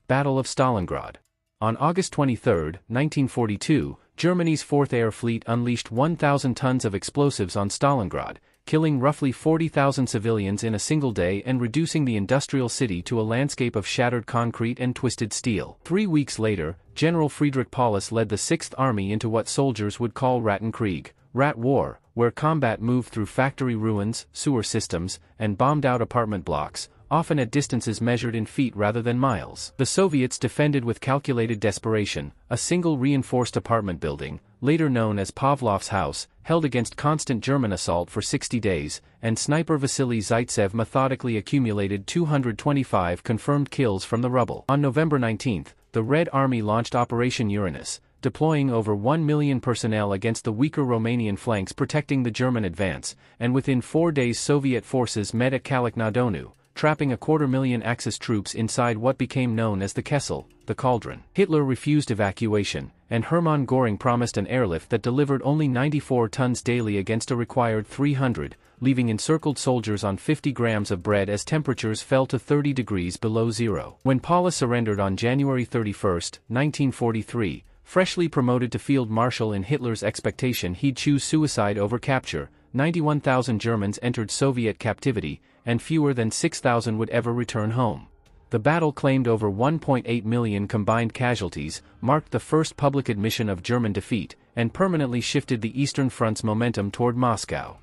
Battle of Stalingrad. On August 23, 1942, Germany's Fourth Air Fleet unleashed 1,000 tons of explosives on Stalingrad, killing roughly 40,000 civilians in a single day and reducing the industrial city to a landscape of shattered concrete and twisted steel. 3 weeks later, General Friedrich Paulus led the Sixth Army into what soldiers would call Rattenkrieg, Rat War, where combat moved through factory ruins, sewer systems, and bombed-out apartment blocks, often at distances measured in feet rather than miles. The Soviets defended with calculated desperation. A single reinforced apartment building, later known as Pavlov's house, held against constant German assault for 60 days, and sniper Vasily Zaitsev methodically accumulated 225 confirmed kills from the rubble. On November 19, the Red Army launched Operation Uranus, deploying over 1 million personnel against the weaker Romanian flanks protecting the German advance, and within 4 days Soviet forces met at Kalach-na-Donu, trapping 250,000 Axis troops inside what became known as the Kessel, the Cauldron. Hitler refused evacuation, and Hermann Göring promised an airlift that delivered only 94 tons daily against a required 300, leaving encircled soldiers on 50 grams of bread as temperatures fell to 30 degrees below zero. When Paulus surrendered on January 31, 1943, freshly promoted to Field Marshal in Hitler's expectation he'd choose suicide over capture, 91,000 Germans entered Soviet captivity, and fewer than 6,000 would ever return home. The battle claimed over 1.8 million combined casualties, marked the first public admission of German defeat, and permanently shifted the Eastern Front's momentum toward Moscow.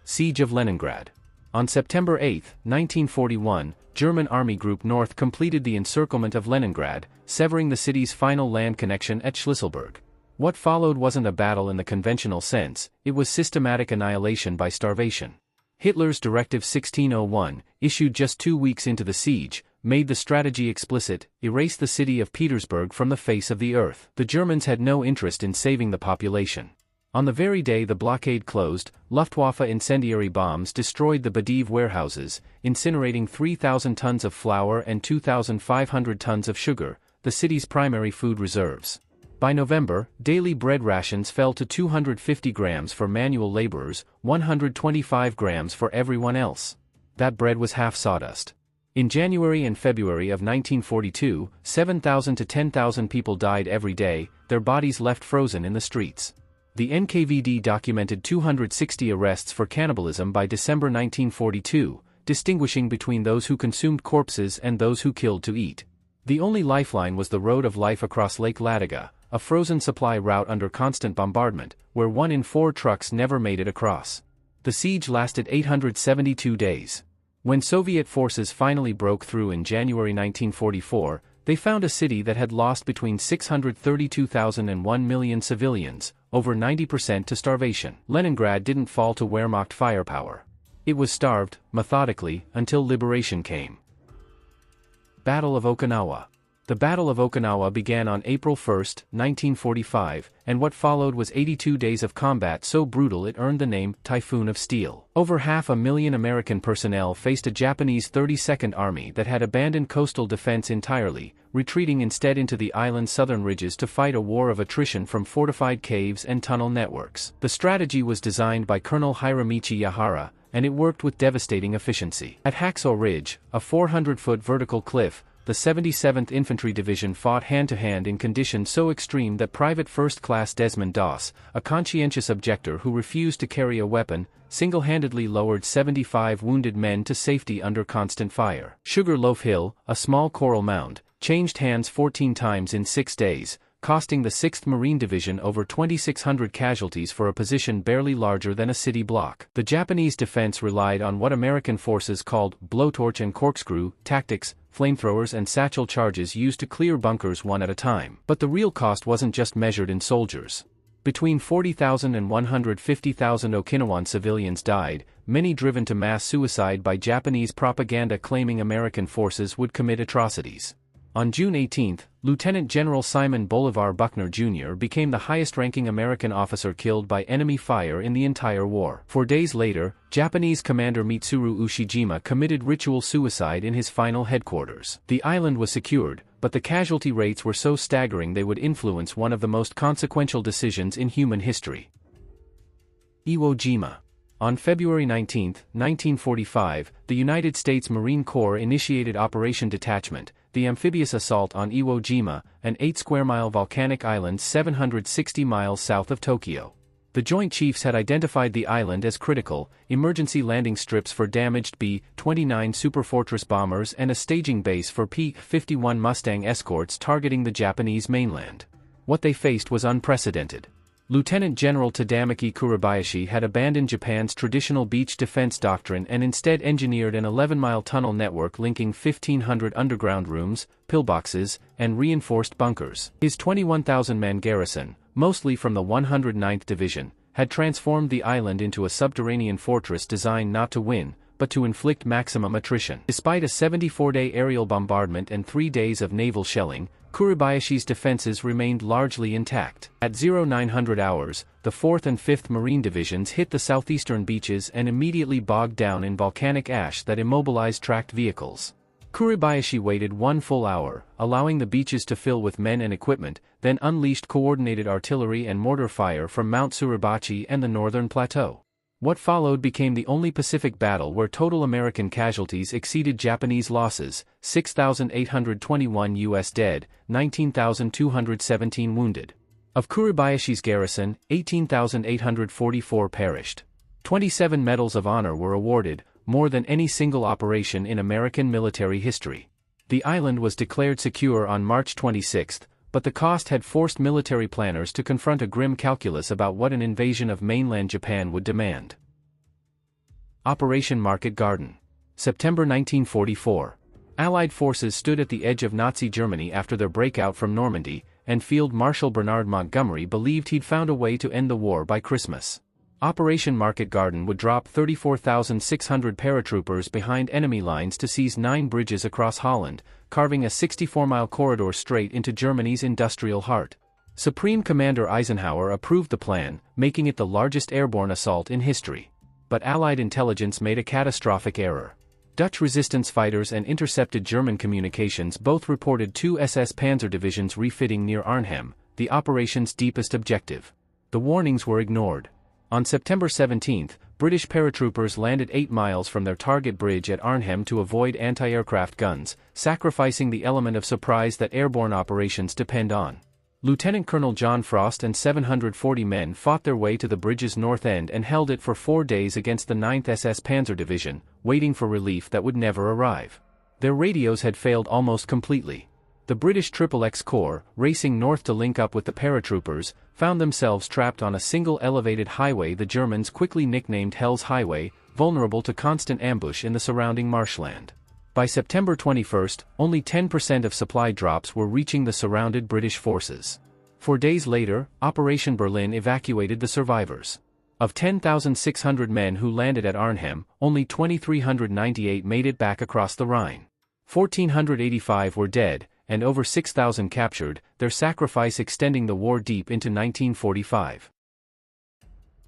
Siege of Leningrad. On September 8, 1941, German Army Group North completed the encirclement of Leningrad, severing the city's final land connection at Schlüsselburg. What followed wasn't a battle in the conventional sense, it was systematic annihilation by starvation. Hitler's Directive 1601, issued just 2 weeks into the siege, made the strategy explicit: erase the city of Petersburg from the face of the earth. The Germans had no interest in saving the population. On the very day the blockade closed, Luftwaffe incendiary bombs destroyed the Badiv warehouses, incinerating 3,000 tons of flour and 2,500 tons of sugar, the city's primary food reserves. By November, daily bread rations fell to 250 grams for manual laborers, 125 grams for everyone else. That bread was half sawdust. In January and February of 1942, 7,000 to 10,000 people died every day, their bodies left frozen in the streets. The NKVD documented 260 arrests for cannibalism by December 1942, distinguishing between those who consumed corpses and those who killed to eat. The only lifeline was the Road of Life across Lake Ladoga, a frozen supply route under constant bombardment, where 1 in 4 trucks never made it across. The siege lasted 872 days. When Soviet forces finally broke through in January 1944, they found a city that had lost between 632,000 and 1 million civilians, over 90% to starvation. Leningrad didn't fall to Wehrmacht firepower. It was starved, methodically, until liberation came. Battle of Okinawa. The Battle of Okinawa began on April 1, 1945, and what followed was 82 days of combat so brutal it earned the name Typhoon of Steel. Over 500,000 American personnel faced a Japanese 32nd Army that had abandoned coastal defense entirely, retreating instead into the island's southern ridges to fight a war of attrition from fortified caves and tunnel networks. The strategy was designed by Colonel Hiramichi Yahara, and it worked with devastating efficiency. At Hacksaw Ridge, a 400-foot vertical cliff, the 77th Infantry Division fought hand-to-hand in conditions so extreme that Private First Class Desmond Doss, a conscientious objector who refused to carry a weapon, single-handedly lowered 75 wounded men to safety under constant fire. Sugar Loaf Hill, a small coral mound, changed hands 14 times in 6 days, costing the 6th Marine Division over 2,600 casualties for a position barely larger than a city block. The Japanese defense relied on what American forces called blowtorch and corkscrew tactics, flamethrowers and satchel charges used to clear bunkers one at a time. But the real cost wasn't just measured in soldiers. Between 40,000 and 150,000 Okinawan civilians died, many driven to mass suicide by Japanese propaganda claiming American forces would commit atrocities. On June 18, Lieutenant General Simon Bolivar Buckner Jr. became the highest-ranking American officer killed by enemy fire in the entire war. 4 days later, Japanese commander Mitsuru Ushijima committed ritual suicide in his final headquarters. The island was secured, but the casualty rates were so staggering they would influence one of the most consequential decisions in human history. Iwo Jima. On February 19, 1945, the United States Marine Corps initiated Operation Detachment, the amphibious assault on Iwo Jima, an 8-square-mile volcanic island 760 miles south of Tokyo. The Joint Chiefs had identified the island as critical, emergency landing strips for damaged B-29 Superfortress bombers and a staging base for P-51 Mustang escorts targeting the Japanese mainland. What they faced was unprecedented. Lieutenant General Tadamaki Kuribayashi had abandoned Japan's traditional beach defense doctrine and instead engineered an 11-mile tunnel network linking 1,500 underground rooms, pillboxes, and reinforced bunkers. His 21,000-man garrison, mostly from the 109th Division, had transformed the island into a subterranean fortress designed not to win, but to inflict maximum attrition. Despite a 74-day aerial bombardment and 3 days of naval shelling, Kuribayashi's defenses remained largely intact. At 0900 hours, the 4th and 5th Marine Divisions hit the southeastern beaches and immediately bogged down in volcanic ash that immobilized tracked vehicles. Kuribayashi waited 1 full hour, allowing the beaches to fill with men and equipment, then unleashed coordinated artillery and mortar fire from Mount Suribachi and the northern plateau. What followed became the only Pacific battle where total American casualties exceeded Japanese losses: 6,821 U.S. dead, 19,217 wounded. Of Kuribayashi's garrison, 18,844 perished. 27 medals of honor were awarded, more than any single operation in American military history. The island was declared secure on March 26, but the cost had forced military planners to confront a grim calculus about what an invasion of mainland Japan would demand. Operation Market Garden. September 1944. Allied forces stood at the edge of Nazi Germany after their breakout from Normandy, and Field Marshal Bernard Montgomery believed he'd found a way to end the war by Christmas. Operation Market Garden would drop 34,600 paratroopers behind enemy lines to seize 9 bridges across Holland, carving a 64-mile corridor straight into Germany's industrial heart. Supreme Commander Eisenhower approved the plan, making it the largest airborne assault in history. But Allied intelligence made a catastrophic error. Dutch resistance fighters and intercepted German communications both reported 2 SS Panzer divisions refitting near Arnhem, the operation's deepest objective. The warnings were ignored. On September 17, British paratroopers landed 8 miles from their target bridge at Arnhem to avoid anti-aircraft guns, sacrificing the element of surprise that airborne operations depend on. Lieutenant Colonel John Frost and 740 men fought their way to the bridge's north end and held it for 4 days against the 9th SS Panzer Division, waiting for relief that would never arrive. Their radios had failed almost completely. The British XXX Corps, racing north to link up with the paratroopers, found themselves trapped on a single elevated highway the Germans quickly nicknamed Hell's Highway, vulnerable to constant ambush in the surrounding marshland. By September 21, only 10% of supply drops were reaching the surrounded British forces. 4 days later, Operation Berlin evacuated the survivors. Of 10,600 men who landed at Arnhem, only 2,398 made it back across the Rhine. 1,485 were dead, and over 6,000 captured, their sacrifice extending the war deep into 1945.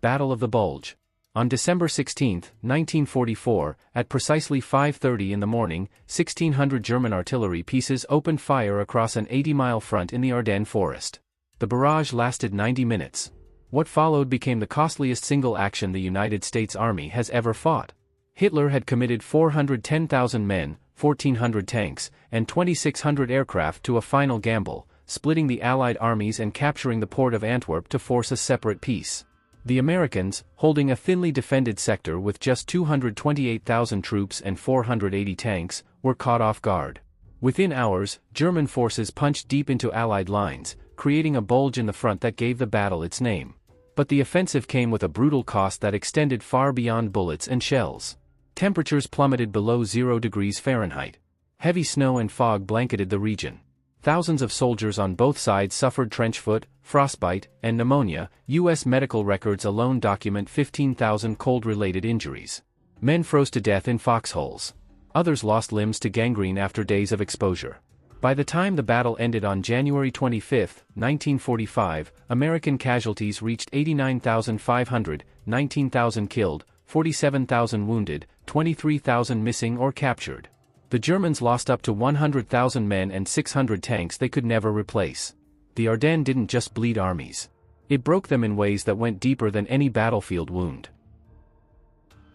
Battle of the Bulge. On December 16, 1944, at precisely 5:30 in the morning, 1,600 German artillery pieces opened fire across an 80-mile front in the Ardennes forest. The barrage lasted 90 minutes. What followed became the costliest single action the United States Army has ever fought. Hitler had committed 410,000 men, 1,400 tanks, and 2,600 aircraft to a final gamble, splitting the Allied armies and capturing the port of Antwerp to force a separate peace. The Americans, holding a thinly defended sector with just 228,000 troops and 480 tanks, were caught off guard. Within hours, German forces punched deep into Allied lines, creating a bulge in the front that gave the battle its name. But the offensive came with a brutal cost that extended far beyond bullets and shells. Temperatures plummeted below 0 degrees Fahrenheit. Heavy snow and fog blanketed the region. Thousands of soldiers on both sides suffered trenchfoot, frostbite, and pneumonia. U.S. medical records alone document 15,000 cold-related injuries. Men froze to death in foxholes. Others lost limbs to gangrene after days of exposure. By the time the battle ended on January 25, 1945, American casualties reached 89,500, 19,000 killed, 47,000 wounded, 23,000 missing or captured. The Germans lost up to 100,000 men and 600 tanks they could never replace. The Ardennes didn't just bleed armies. It broke them in ways that went deeper than any battlefield wound.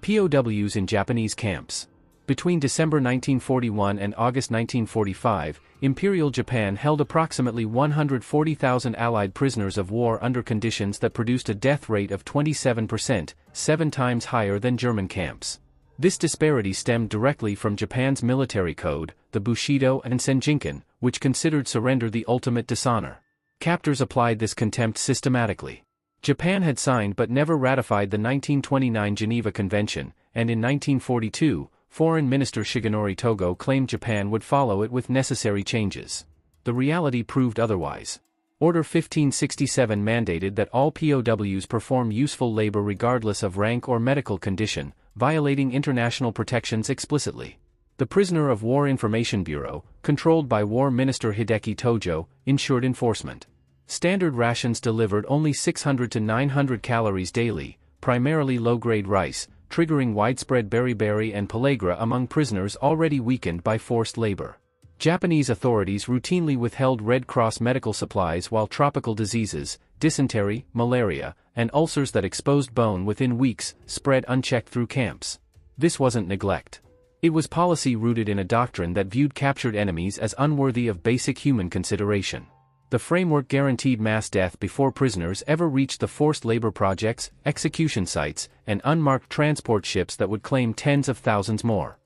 POWs in Japanese camps. Between December 1941 and August 1945, Imperial Japan held approximately 140,000 Allied prisoners of war under conditions that produced a death rate of 27%, 7 times higher than German camps. This disparity stemmed directly from Japan's military code, the Bushido and Senjinkan, which considered surrender the ultimate dishonor. Captors applied this contempt systematically. Japan had signed but never ratified the 1929 Geneva Convention, and in 1942, Foreign Minister Shigenori Togo claimed Japan would follow it with necessary changes. The reality proved otherwise. Order 1567 mandated that all POWs perform useful labor regardless of rank or medical condition, violating international protections explicitly. The Prisoner of War Information Bureau, controlled by War Minister Hideki Tojo, ensured enforcement. Standard rations delivered only 600 to 900 calories daily, primarily low-grade rice, triggering widespread beriberi and pellagra among prisoners already weakened by forced labor. Japanese authorities routinely withheld Red Cross medical supplies while tropical diseases, dysentery, malaria, and ulcers that exposed bone within weeks spread unchecked through camps. This wasn't neglect. It was policy rooted in a doctrine that viewed captured enemies as unworthy of basic human consideration. The framework guaranteed mass death before prisoners ever reached the forced labor projects, execution sites, and unmarked transport ships that would claim tens of thousands more.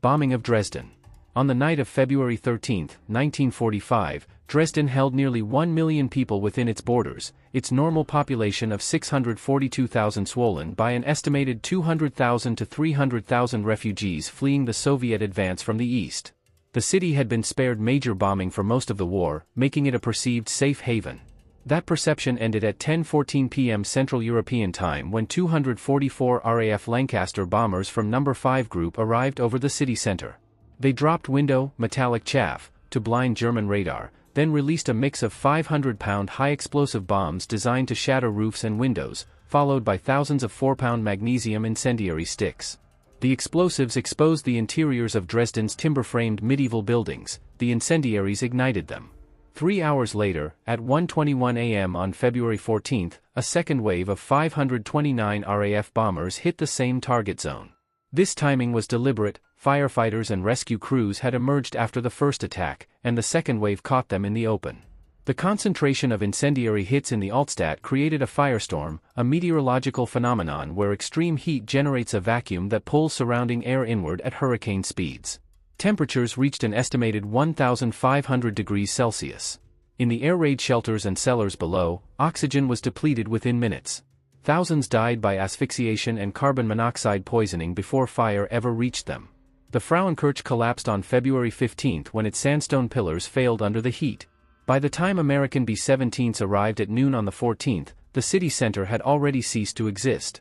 Bombing of Dresden. On the night of February 13, 1945, Dresden held nearly 1 million people within its borders, its normal population of 642,000 swollen by an estimated 200,000 to 300,000 refugees fleeing the Soviet advance from the east. The city had been spared major bombing for most of the war, making it a perceived safe haven. That perception ended at 10:14 p.m. Central European Time when 244 RAF Lancaster bombers from No. 5 Group arrived over the city center. They dropped metallic chaff, to blind German radar, then released a mix of 500-pound high-explosive bombs designed to shatter roofs and windows, followed by thousands of 4-pound magnesium incendiary sticks. The explosives exposed the interiors of Dresden's timber-framed medieval buildings. The incendiaries ignited them. 3 hours later, at 1:21 a.m. on February 14, a second wave of 529 RAF bombers hit the same target zone. This timing was deliberate. Firefighters and rescue crews had emerged after the first attack, and the second wave caught them in the open. The concentration of incendiary hits in the Altstadt created a firestorm, a meteorological phenomenon where extreme heat generates a vacuum that pulls surrounding air inward at hurricane speeds. Temperatures reached an estimated 1,500 degrees Celsius. In the air raid shelters and cellars below, oxygen was depleted within minutes. Thousands died by asphyxiation and carbon monoxide poisoning before fire ever reached them. The Frauenkirche collapsed on February 15 when its sandstone pillars failed under the heat. By the time American B-17s arrived at noon on the 14th, the city center had already ceased to exist.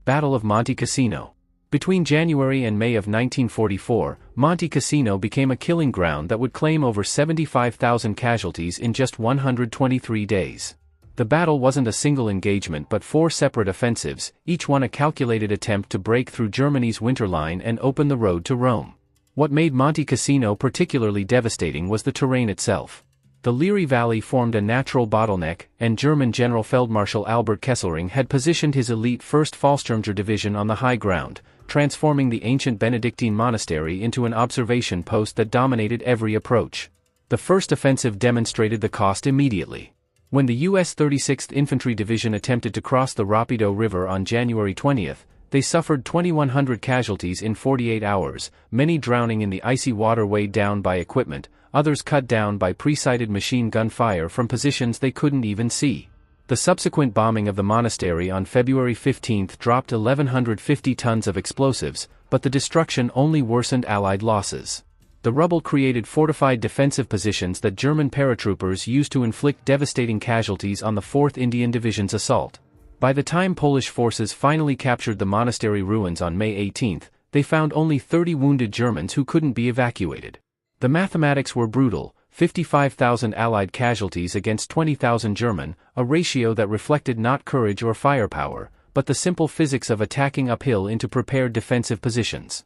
Battle of Monte Cassino. Between January and May of 1944, Monte Cassino became a killing ground that would claim over 75,000 casualties in just 123 days. The battle wasn't a single engagement but 4 separate offensives, each one a calculated attempt to break through Germany's winter line and open the road to Rome. What made Monte Cassino particularly devastating was the terrain itself. The Liri Valley formed a natural bottleneck, and German General Feldmarschall Albert Kesselring had positioned his elite 1st Fallschirmjäger Division on the high ground, transforming the ancient Benedictine monastery into an observation post that dominated every approach. The first offensive demonstrated the cost immediately. When the U.S. 36th Infantry Division attempted to cross the Rapido River on January 20, they suffered 2,100 casualties in 48 hours, many drowning in the icy water weighed down by equipment, others cut down by pre-sighted machine gun fire from positions they couldn't even see. The subsequent bombing of the monastery on February 15 dropped 1,150 tons of explosives, but the destruction only worsened Allied losses. The rubble created fortified defensive positions that German paratroopers used to inflict devastating casualties on the 4th Indian Division's assault. By the time Polish forces finally captured the monastery ruins on May 18, they found only 30 wounded Germans who couldn't be evacuated. The mathematics were brutal: 55,000 Allied casualties against 20,000 German, a ratio that reflected not courage or firepower, but the simple physics of attacking uphill into prepared defensive positions.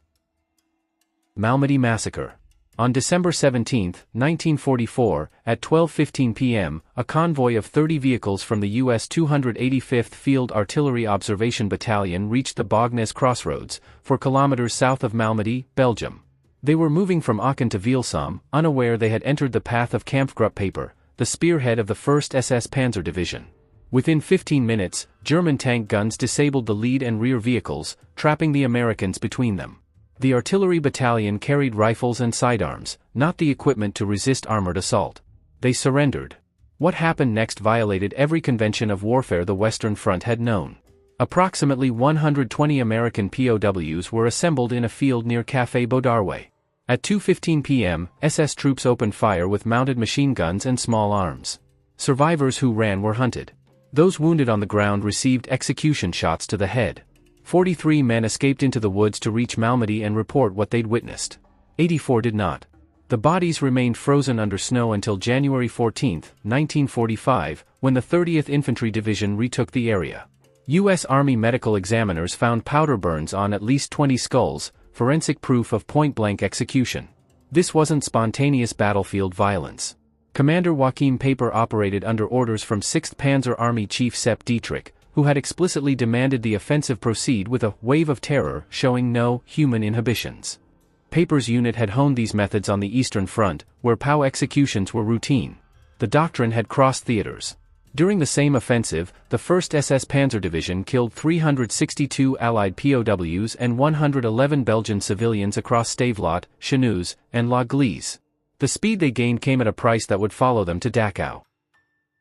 Malmedy Massacre. On December 17, 1944, at 12:15 p.m., a convoy of 30 vehicles from the U.S. 285th Field Artillery Observation Battalion reached the Bognes Crossroads, 4 kilometers south of Malmedy, Belgium. They were moving from Aachen to Welsum, unaware they had entered the path of Kampfgruppe, the spearhead of the 1st SS Panzer Division. Within 15 minutes, German tank guns disabled the lead and rear vehicles, trapping the Americans between them. The artillery battalion carried rifles and sidearms, not the equipment to resist armored assault. They surrendered. What happened next violated every convention of warfare the Western Front had known. Approximately 120 American POWs were assembled in a field near Café Beaudarway. At 2:15 p.m., SS troops opened fire with mounted machine guns and small arms. Survivors who ran were hunted. Those wounded on the ground received execution shots to the head. 43 men escaped into the woods to reach Malmedy and report what they'd witnessed. 84 did not. The bodies remained frozen under snow until January 14, 1945, when the 30th Infantry Division retook the area. U.S. Army medical examiners found powder burns on at least 20 skulls, forensic proof of point-blank execution. This wasn't spontaneous battlefield violence. Commander Joachim Paper operated under orders from 6th Panzer Army Chief Sepp Dietrich, who had explicitly demanded the offensive proceed with a wave of terror showing no human inhibitions. Paper's unit had honed these methods on the Eastern Front, where POW executions were routine. The doctrine had crossed theaters. During the same offensive, the 1st SS Panzer Division killed 362 Allied POWs and 111 Belgian civilians across Stavelot, Chenus, and La Gleize. The speed they gained came at a price that would follow them to Dachau.